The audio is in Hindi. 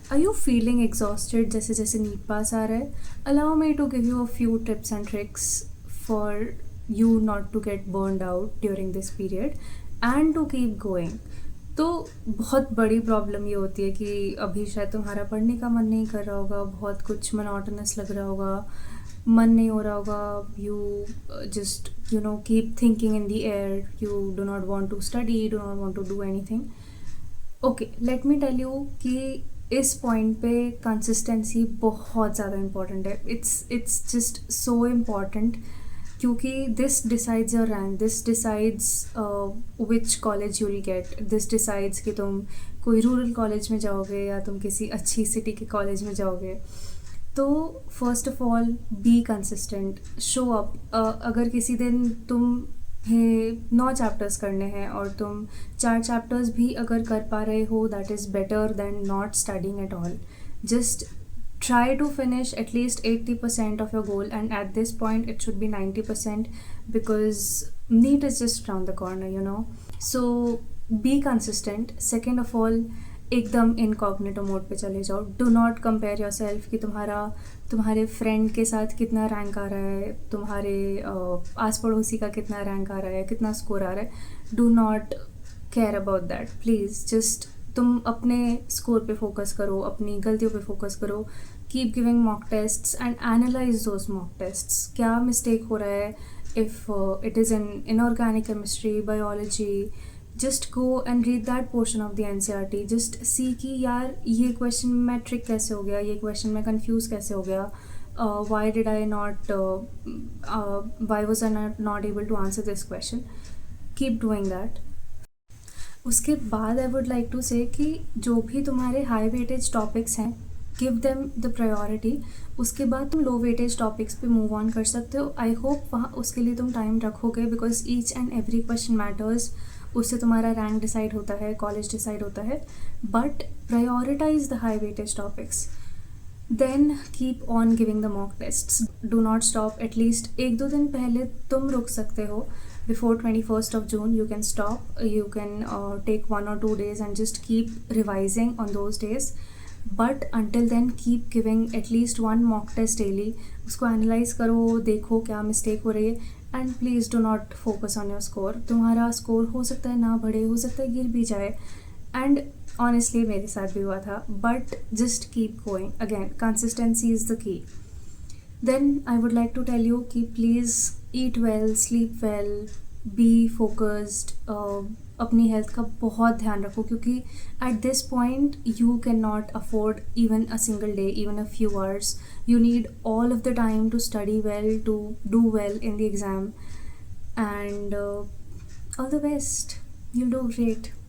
Are you feeling exhausted जैसे जैसे नीट पास आ रहा है? Allow me to give you a few tips and tricks for you not to get burned out during this period and to keep going. तो बहुत बड़ी प्रॉब्लम ये होती है कि अभी शायद तुम्हारा पढ़ने का मन नहीं कर रहा होगा, बहुत कुछ मोनोटोनस लग रहा होगा, मन नहीं हो रहा होगा, you just keep thinking in the air, you do not want to study, do not want to do anything. Okay, let me tell you कि इस पॉइंट पे कंसिस्टेंसी बहुत ज़्यादा इम्पॉर्टेंट है. इट्स जस्ट सो इम्पॉर्टेंट क्योंकि this decides your rank, this decides which college you will get, this decides कि तुम कोई रूरल कॉलेज में जाओगे या तुम किसी अच्छी सिटी के कॉलेज में जाओगे. तो first of all be consistent, show up. अगर किसी दिन तुम 9 चैप्टर्स करने हैं और तुम 4 चैप्टर्स भी अगर कर पा रहे हो, that is better than not studying at all. Just try to finish at least 80% of your goal, and at this point it should be 90% because NEET is just around the corner. So be consistent. Second of all, एकदम इनकॉग्निटो मोड पे चले जाओ. Do not compare your self कि तुम्हारे फ्रेंड के साथ कितना रैंक आ रहा है, तुम्हारे आस पड़ोसी का कितना रैंक आ रहा है, कितना स्कोर आ रहा है. Do not care about that please. Just तुम अपने स्कोर पे फोकस करो, अपनी गलतियों पे फोकस करो. Keep giving mock tests and analyse those mock tests. क्या मिस्टेक हो रहा है? If it is in inorganic chemistry, biology, just go and read that portion of the NCERT. Just see कि यार ये क्वेश्चन में ट्रिक कैसे हो गया, ये क्वेश्चन में कन्फ्यूज़ कैसे हो गया, why did I not, why was I not able to answer this question. Keep doing that. उसके बाद आई वुड लाइक टू से कि जो भी तुम्हारे हाई वेटेज टॉपिक्स हैं, गिव देम द प्रायोरिटी. उसके बाद तुम लो वेटेज टॉपिक्स पे मूव ऑन कर सकते हो. आई होप वहाँ उसके लिए तुम टाइम रखोगे because each and every question matters. उससे तुम्हारा रैंक डिसाइड होता है, कॉलेज डिसाइड होता है. But prioritise the high weightage topics. Then keep on giving the mock tests. Do not stop. At least 1-2 दिन पहले तुम रुक सकते हो. Before 21st of June you can stop. You can take 1 or 2 days and just keep revising on those days. But until then keep giving at least 1 mock test daily. उसको एनालाइज करो, देखो क्या मिस्टेक हो रही है. And please do not focus on your score. तुम्हारा स्कोर हो सकता है ना बढ़े, हो सकता है गिर भी जाए. एंड ऑनेस्टली मेरे साथ भी हुआ था. But just keep going. Again consistency is the key. Then I would like to tell you कि please eat well, sleep well, be focused. अपनी हेल्थ का बहुत ध्यान रखो क्योंकि at this point you cannot afford even a single day, even a few hours. You need all of the time to study well, to do well in the exam, and all the best. You'll do great.